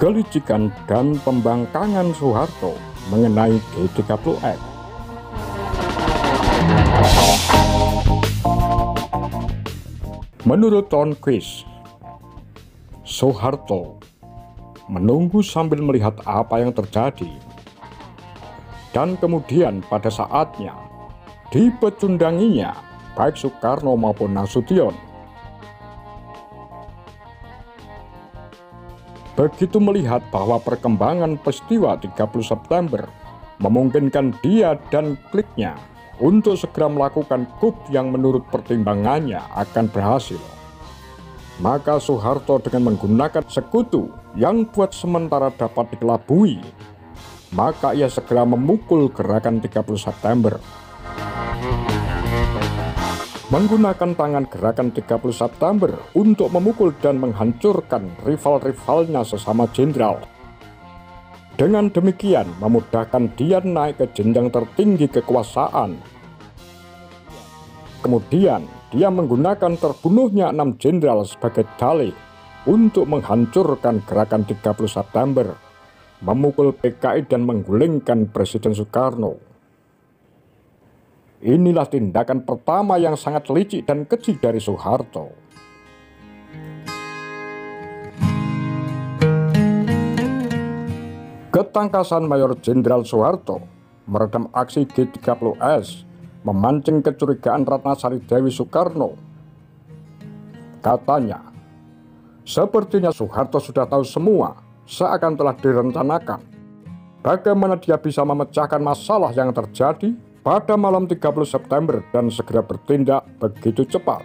kelicikan dan pembangkangan Soeharto mengenai G30S. Menurut Turnquist, Soeharto menunggu sambil melihat apa yang terjadi, dan kemudian pada saatnya dipecundanginya baik Soekarno maupun Nasution. Begitu melihat bahwa perkembangan peristiwa 30 September memungkinkan dia dan kliknya untuk segera melakukan coup yang menurut pertimbangannya akan berhasil, maka Soeharto dengan menggunakan sekutu yang buat sementara dapat dikelabui, maka ia segera memukul gerakan 30 September. Menggunakan tangan gerakan 30 September untuk memukul dan menghancurkan rival-rivalnya sesama jenderal. Dengan demikian memudahkan dia naik ke jenjang tertinggi kekuasaan. Kemudian dia menggunakan terbunuhnya 6 jenderal sebagai dalih untuk menghancurkan gerakan 30 September, memukul PKI dan menggulingkan Presiden Soekarno. Inilah tindakan pertama yang sangat licik dan keji dari Soeharto. Ketangkasan Mayor Jenderal Soeharto meredam aksi G30S memancing kecurigaan Ratna Sari Dewi Soekarno. Katanya, sepertinya Soeharto sudah tahu semua, seakan telah direncanakan. Bagaimana dia bisa memecahkan masalah yang terjadi pada malam 30 September dan segera bertindak begitu cepat.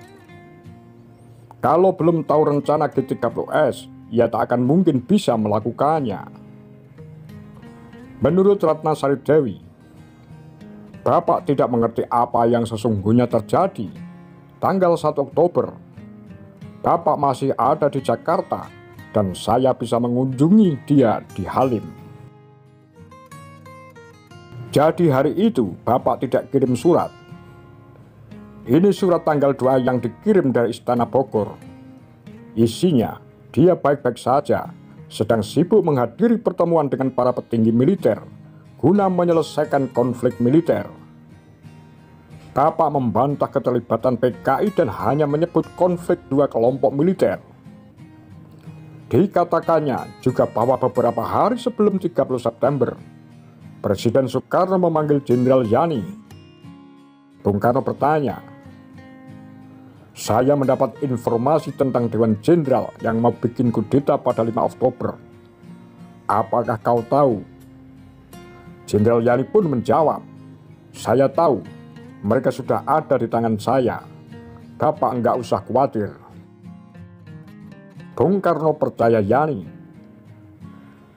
Kalau belum tahu rencana G30S, ia tak akan mungkin bisa melakukannya. Menurut Ratna Sari Dewi, Bapak tidak mengerti apa yang sesungguhnya terjadi. Tanggal 1 Oktober, Bapak masih ada di Jakarta dan saya bisa mengunjungi dia di Halim. Jadi hari itu Bapak tidak kirim surat. Ini surat tanggal 2 yang dikirim dari Istana Bogor. Isinya, dia baik-baik saja, sedang sibuk menghadiri pertemuan dengan para petinggi militer guna menyelesaikan konflik militer. Bapak membantah keterlibatan PKI dan hanya menyebut konflik 2 kelompok militer. Dikatakannya juga bahwa beberapa hari sebelum 30 September, Presiden Soekarno memanggil Jenderal Yani. Bung Karno bertanya, "Saya mendapat informasi tentang Dewan Jenderal yang mau bikin kudeta pada 5 Oktober. Apakah kau tahu?" Jenderal Yani pun menjawab, "Saya tahu, mereka sudah ada di tangan saya. Bapak enggak usah khawatir." Bung Karno percaya Yani.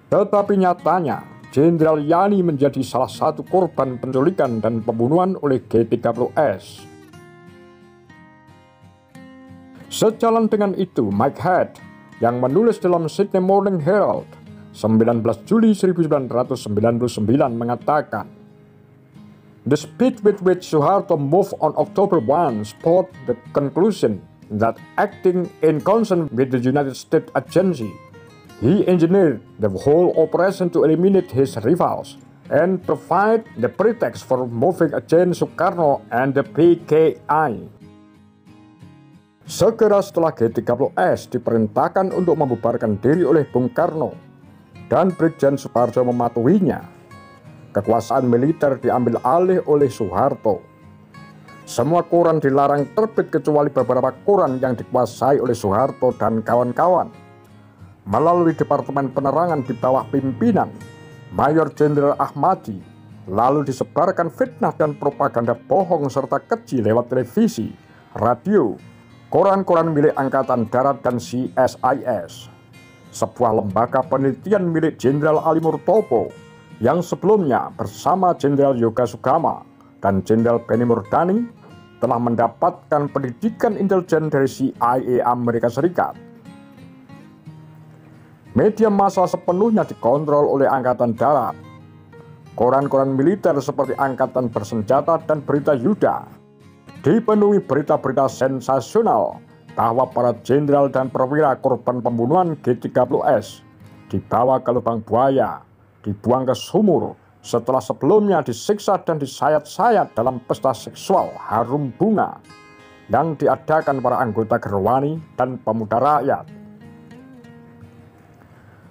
Tetapi nyatanya, Jenderal Yani menjadi salah satu korban penculikan dan pembunuhan oleh G30S. Sejalan dengan itu, Mike Head yang menulis dalam Sydney Morning Herald 19 Juli 1999 mengatakan, "The speed with which Soeharto moved on October 1 support the conclusion that acting in concert with the United States Agency, he engineered the whole operation to eliminate his rivals and provide the pretext for moving against Soekarno and the PKI." Segera setelah G30S diperintahkan untuk membubarkan diri oleh Bung Karno dan Brigjen Soeharto mematuhinya, kekuasaan militer diambil alih oleh Soeharto. Semua koran dilarang terbit kecuali beberapa koran yang dikuasai oleh Soeharto dan kawan-kawan. Melalui Departemen Penerangan di bawah pimpinan Mayor Jenderal Ahmadi, lalu disebarkan fitnah dan propaganda bohong serta keji lewat televisi, radio, koran-koran milik Angkatan Darat dan CSIS, sebuah lembaga penelitian milik Jenderal Ali Murtopo yang sebelumnya bersama Jenderal Yoga Sugama dan Jenderal Benny Murdani telah mendapatkan pendidikan intelijen dari CIA Amerika Serikat. Media massa sepenuhnya dikontrol oleh Angkatan Darat. Koran-koran militer seperti Angkatan Bersenjata dan Berita Yuda dipenuhi berita-berita sensasional bahwa para jenderal dan perwira korban pembunuhan G30S dibawa ke lubang buaya, dibuang ke sumur, setelah sebelumnya disiksa dan disayat-sayat dalam pesta seksual harum bunga yang diadakan para anggota Gerwani dan pemuda rakyat.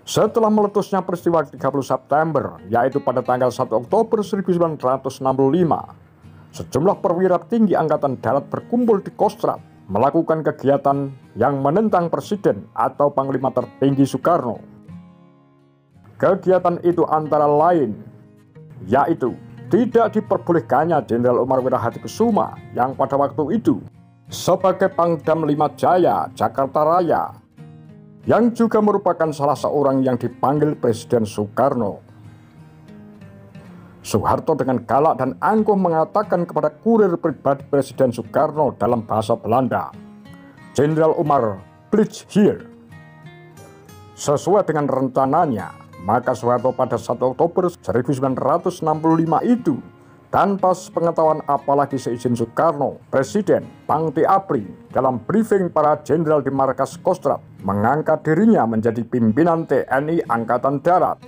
Setelah meletusnya peristiwa 30 September, yaitu pada tanggal 1 Oktober 1965, sejumlah perwira tinggi Angkatan Darat berkumpul di Kostrad melakukan kegiatan yang menentang Presiden atau Panglima tertinggi Soekarno. Kegiatan itu antara lain yaitu tidak diperbolehkannya Jenderal Umar Wirahadikusuma yang pada waktu itu sebagai Pangdam 5 Jaya Jakarta Raya, yang juga merupakan salah seorang yang dipanggil Presiden Soekarno. Soeharto dengan galak dan angkuh mengatakan kepada kurir pribadi Presiden Soekarno dalam bahasa Belanda, "Jenderal Umar, please here." Sesuai dengan rencananya, maka Soeharto pada 1 Oktober 1965 itu, tanpa sepengetahuan apalagi seizin Soekarno, Presiden Pangti Apri dalam briefing para jenderal di markas Kostrad mengangkat dirinya menjadi pimpinan TNI Angkatan Darat,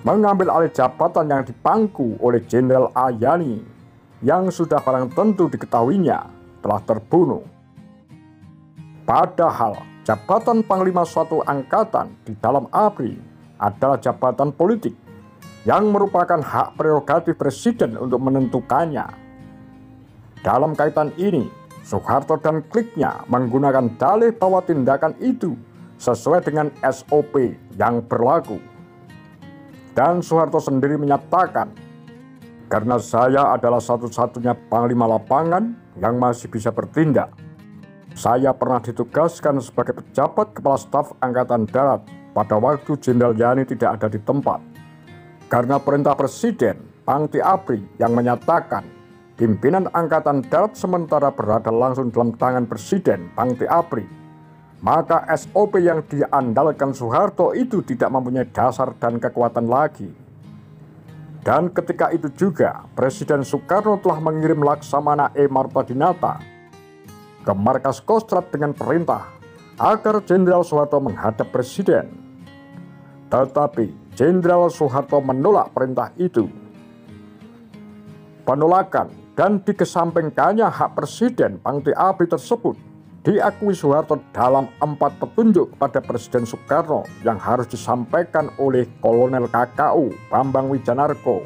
mengambil alih jabatan yang dipangku oleh Jenderal Ayani yang sudah barang tentu diketahuinya telah terbunuh. Padahal jabatan Panglima suatu angkatan di dalam ABRI adalah jabatan politik yang merupakan hak prerogatif Presiden untuk menentukannya. Dalam kaitan ini, Soeharto dan kliknya menggunakan dalih bahwa tindakan itu sesuai dengan SOP yang berlaku. Dan Soeharto sendiri menyatakan, "Karena saya adalah satu-satunya Panglima lapangan yang masih bisa bertindak. Saya pernah ditugaskan sebagai pejabat Kepala Staf Angkatan Darat pada waktu Jenderal Yani tidak ada di tempat. Karena perintah Presiden Pangti Apri yang menyatakan pimpinan Angkatan Darat sementara berada langsung dalam tangan Presiden Pangti Apri, maka SOP yang diandalkan Soeharto itu tidak mempunyai dasar dan kekuatan lagi. Dan ketika itu juga Presiden Soekarno telah mengirim Laksamana E. Martadinata ke markas Kostrad dengan perintah agar Jenderal Soeharto menghadap Presiden. Tetapi Jenderal Soeharto menolak perintah itu. Penolakan dan dikesampingkannya hak Presiden Pangti Apri tersebut diakui Soeharto dalam 4 petunjuk kepada Presiden Soekarno yang harus disampaikan oleh Kolonel KKU Bambang Wijanarko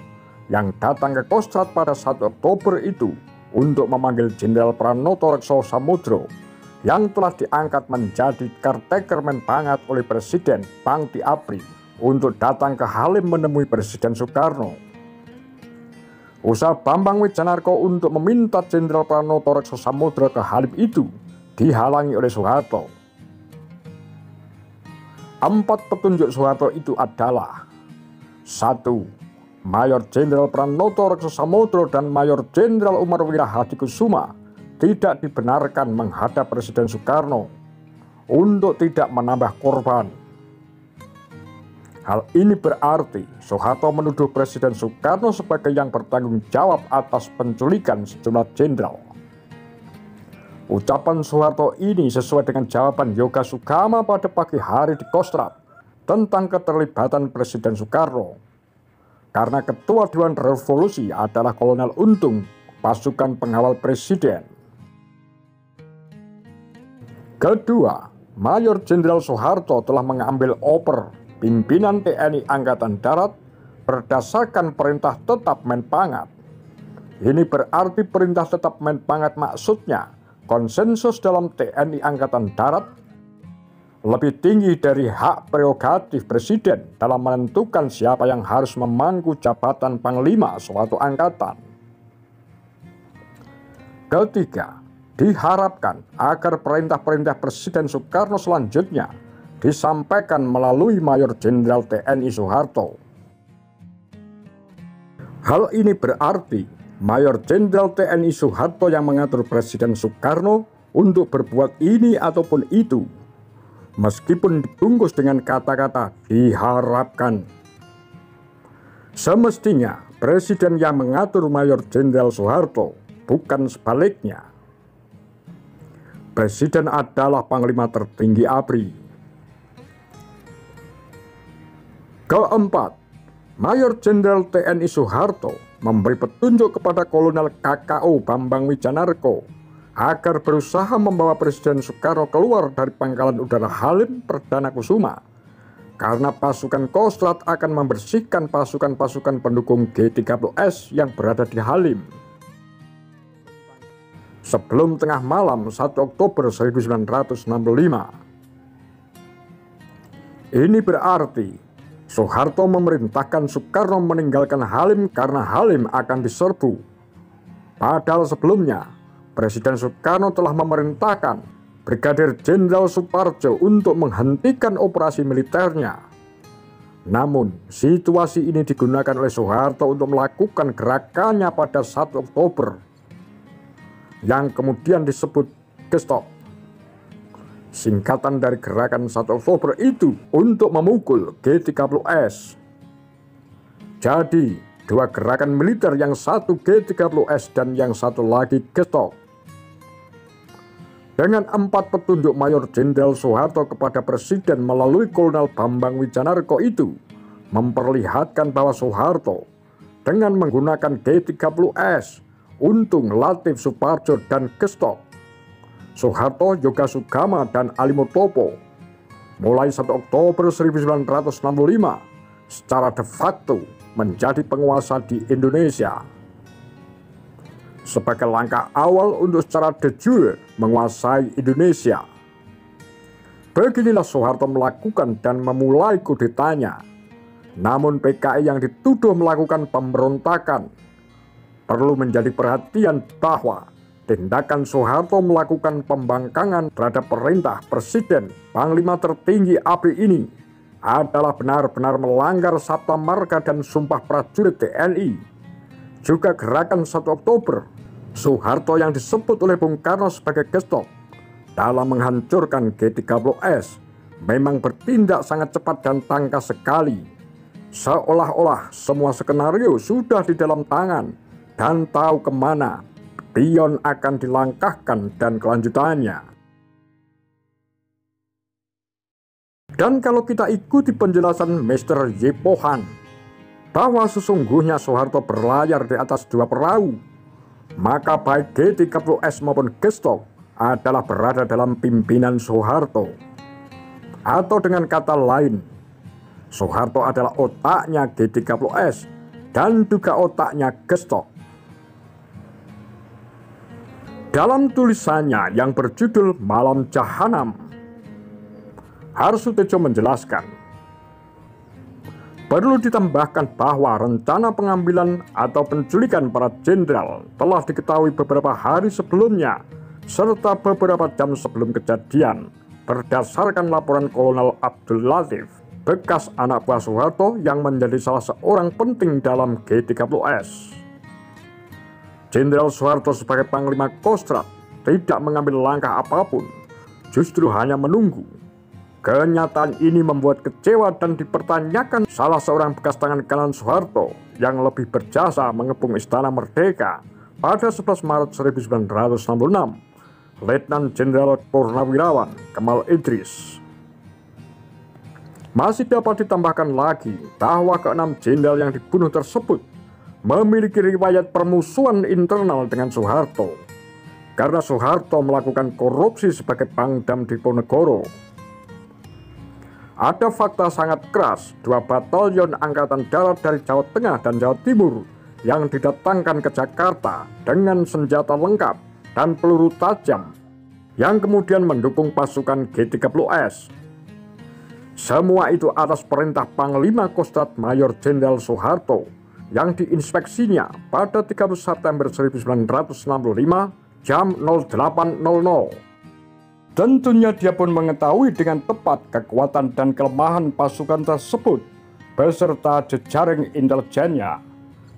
yang datang ke Kostrad pada 1 Oktober itu untuk memanggil Jenderal Pranoto Rekso Samudro yang telah diangkat menjadi caretaker Menpangat oleh Presiden Pangti Apri untuk datang ke Halim menemui Presiden Soekarno. Usaha Bambang Wijanarko untuk meminta Jenderal Pranoto Rekso Samudro ke Halim itu dihalangi oleh Soeharto. 4 petunjuk Soeharto itu adalah: 1. Mayor Jenderal Pranoto Rekso Samudro dan Mayor Jenderal Umar Wirahadikusuma tidak dibenarkan menghadap Presiden Soekarno untuk tidak menambah korban. Hal ini berarti Soeharto menuduh Presiden Soekarno sebagai yang bertanggung jawab atas penculikan sejumlah jenderal. Ucapan Soeharto ini sesuai dengan jawaban Yoga Sugama pada pagi hari di Kostrad tentang keterlibatan Presiden Soekarno. Karena Ketua Dewan Revolusi adalah Kolonel Untung, pasukan pengawal Presiden. Kedua, Mayor Jenderal Soeharto telah mengambil oper pimpinan TNI Angkatan Darat berdasarkan perintah tetap Menpangat. Ini berarti perintah tetap Menpangat maksudnya konsensus dalam TNI Angkatan Darat lebih tinggi dari hak prerogatif Presiden dalam menentukan siapa yang harus memangku jabatan Panglima suatu angkatan. Ketiga, diharapkan agar perintah-perintah Presiden Soekarno selanjutnya disampaikan melalui Mayor Jenderal TNI Soeharto. Hal ini berarti Mayor Jenderal TNI Soeharto yang mengatur Presiden Soekarno untuk berbuat ini ataupun itu, meskipun dibungkus dengan kata-kata diharapkan. Semestinya Presiden yang mengatur Mayor Jenderal Soeharto, bukan sebaliknya. Presiden adalah Panglima tertinggi ABRI. Keempat, Mayor Jenderal TNI Soeharto memberi petunjuk kepada Kolonel KKO Bambang Wijanarko agar berusaha membawa Presiden Soekarno keluar dari Pangkalan Udara Halim Perdana Kusuma karena pasukan Kostrad akan membersihkan pasukan-pasukan pendukung G30S yang berada di Halim. Sebelum tengah malam 1 Oktober 1965. Ini berarti Soeharto memerintahkan Soekarno meninggalkan Halim karena Halim akan diserbu. Padahal sebelumnya, Presiden Soekarno telah memerintahkan Brigadir Jenderal Suparjo untuk menghentikan operasi militernya. Namun, situasi ini digunakan oleh Soeharto untuk melakukan gerakannya pada 1 Oktober, yang kemudian disebut Gestop. Singkatan dari gerakan 1 Oktober itu untuk memukul G30S. Jadi, dua gerakan militer, yang satu G30S dan yang satu lagi Gestop. Dengan 4 petunjuk Mayor Jenderal Soeharto kepada Presiden melalui Kolonel Bambang Wijanarko itu memperlihatkan bahwa Soeharto dengan menggunakan G30S untuk Latif Suparjo dan Gestop, Soeharto, Yoga Sugama, dan Alimotopo mulai 1 Oktober 1965 secara de facto menjadi penguasa di Indonesia. Sebagai langkah awal untuk secara de jure menguasai Indonesia, beginilah Soeharto melakukan dan memulai kudetanya. Namun PKI yang dituduh melakukan pemberontakan perlu menjadi perhatian bahwa tindakan Soeharto melakukan pembangkangan terhadap perintah Presiden Panglima tertinggi ABRI ini adalah benar-benar melanggar Sabta Marga dan Sumpah Prajurit TNI. Juga gerakan 1 Oktober, Soeharto yang disebut oleh Bung Karno sebagai Gestop dalam menghancurkan G30S memang bertindak sangat cepat dan tangkas sekali. Seolah-olah semua skenario sudah di dalam tangan dan tahu kemana pion akan dilangkahkan dan kelanjutannya. Dan kalau kita ikuti penjelasan Mr. Y. Pohan bahwa sesungguhnya Soeharto berlayar di atas 2 perahu, maka baik G30S maupun Gestop adalah berada dalam pimpinan Soeharto. Atau dengan kata lain, Soeharto adalah otaknya G30S dan juga otaknya Gestop. Dalam tulisannya yang berjudul Malam Jahanam, Harsutejo menjelaskan, perlu ditambahkan bahwa rencana pengambilan atau penculikan para jenderal telah diketahui beberapa hari sebelumnya serta beberapa jam sebelum kejadian berdasarkan laporan Kolonel Abdul Latif, bekas anak buah Soeharto yang menjadi salah seorang penting dalam G30S. Jenderal Soeharto sebagai Panglima Kostrad tidak mengambil langkah apapun, justru hanya menunggu. Kenyataan ini membuat kecewa dan dipertanyakan salah seorang bekas tangan kanan Soeharto yang lebih berjasa mengepung Istana Merdeka pada 11 Maret 1966, Letnan Jenderal Purnawirawan Kemal Idris. Masih dapat ditambahkan lagi bahwa ke-6 jenderal yang dibunuh tersebut memiliki riwayat permusuhan internal dengan Soeharto karena Soeharto melakukan korupsi sebagai Pangdam Diponegoro. Ada fakta sangat keras 2 batalion Angkatan Darat dari Jawa Tengah dan Jawa Timur yang didatangkan ke Jakarta dengan senjata lengkap dan peluru tajam yang kemudian mendukung pasukan G30S. Semua itu atas perintah Panglima Kostrad Mayor Jenderal Soeharto yang diinspeksinya pada 30 September 1965 jam 08.00. Tentunya dia pun mengetahui dengan tepat kekuatan dan kelemahan pasukan tersebut beserta jejaring intelijennya,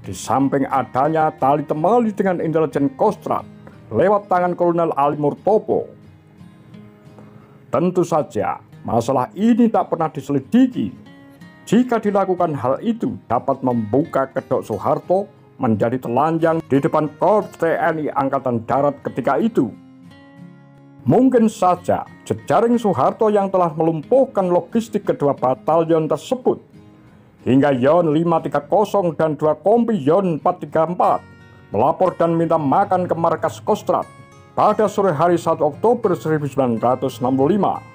di samping adanya tali temali dengan intelijen Kostrad lewat tangan Kolonel Alimotopo. Tentu saja masalah ini tak pernah diselidiki. Jika dilakukan hal itu dapat membuka kedok Soeharto menjadi telanjang di depan Korps TNI Angkatan Darat ketika itu. Mungkin saja jejaring Soeharto yang telah melumpuhkan logistik kedua batalion tersebut hingga Yon 530 dan 2 kompi Yon 434 melapor dan minta makan ke markas Kostrad pada sore hari 1 Oktober 1965.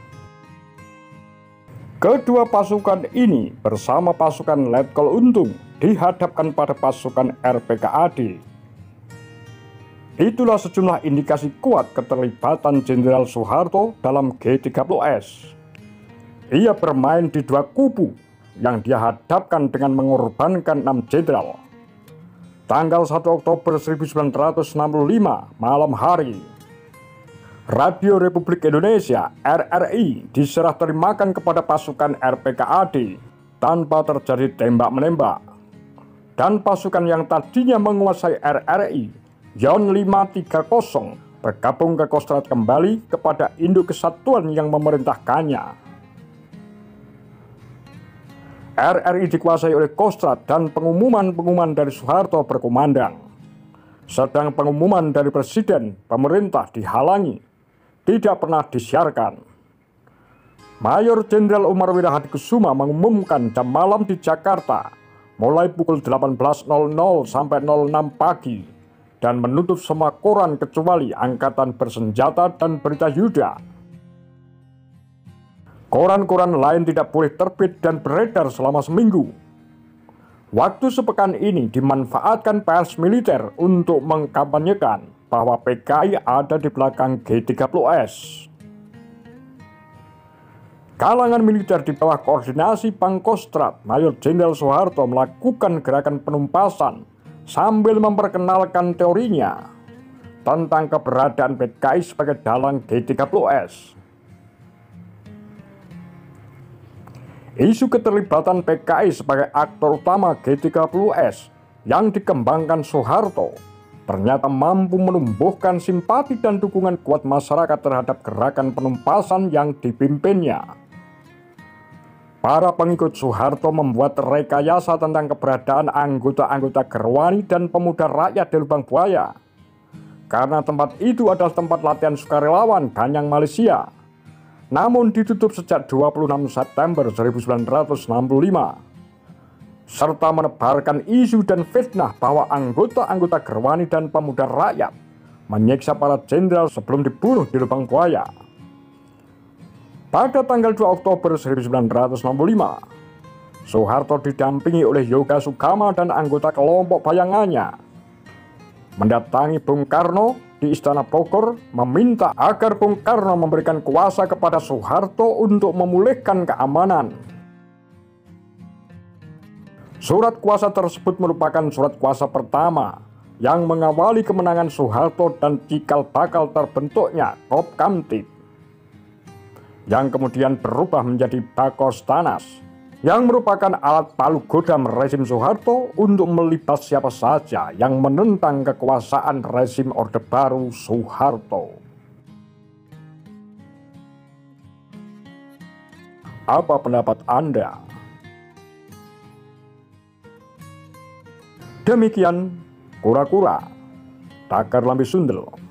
Kedua pasukan ini bersama pasukan Letkol Untung dihadapkan pada pasukan RPKAD. Itulah sejumlah indikasi kuat keterlibatan Jenderal Soeharto dalam G30S. Ia bermain di dua kubu yang dia hadapkan dengan mengorbankan 6 jenderal. Tanggal 1 Oktober 1965 malam hari, Radio Republik Indonesia RRI diserah terimakan kepada pasukan RPKAD tanpa terjadi tembak-menembak. Dan pasukan yang tadinya menguasai RRI Yon 530 bergabung ke Kostrad kembali kepada induk kesatuan yang memerintahkannya. RRI dikuasai oleh Kostrad dan pengumuman-pengumuman dari Soeharto berkumandang. Sedang pengumuman dari Presiden, pemerintah dihalangi, tidak pernah disiarkan. Mayor Jenderal Umar Wira Hadikusuma mengumumkan jam malam di Jakarta mulai pukul 18.00 sampai 06 pagi. Dan menutup semua koran kecuali Angkatan Bersenjata dan Berita Yuda. Koran-koran lain tidak boleh terbit dan beredar selama seminggu. Waktu sepekan ini dimanfaatkan pers militer untuk mengkampanyekan bahwa PKI ada di belakang G30S. Kalangan militer di bawah koordinasi Pangkostrat Mayor Jenderal Soeharto melakukan gerakan penumpasan sambil memperkenalkan teorinya tentang keberadaan PKI sebagai dalang G30S. Isu keterlibatan PKI sebagai aktor utama G30S yang dikembangkan Soeharto ternyata mampu menumbuhkan simpati dan dukungan kuat masyarakat terhadap gerakan penumpasan yang dipimpinnya. Para pengikut Soeharto membuat rekayasa tentang keberadaan anggota-anggota Gerwani dan pemuda rakyat di Lubang Buaya. Karena tempat itu adalah tempat latihan sukarelawan Ganyang Malaysia. Namun ditutup sejak 26 September 1965. Serta menebarkan isu dan fitnah bahwa anggota-anggota Gerwani dan pemuda rakyat menyiksa para jenderal sebelum dibunuh di Lubang Buaya. Pada tanggal 2 Oktober 1965, Soeharto didampingi oleh Yoga Sugama dan anggota kelompok bayangannya mendatangi Bung Karno di Istana Bogor meminta agar Bung Karno memberikan kuasa kepada Soeharto untuk memulihkan keamanan. Surat kuasa tersebut merupakan surat kuasa pertama yang mengawali kemenangan Soeharto dan cikal bakal terbentuknya Kopkamtib, yang kemudian berubah menjadi Bakostanas, yang merupakan alat palu godam rezim Soeharto untuk melibas siapa saja yang menentang kekuasaan rezim Orde Baru Soeharto. Apa pendapat Anda? Demikian Kura-Kura Takar Lambe Sundel.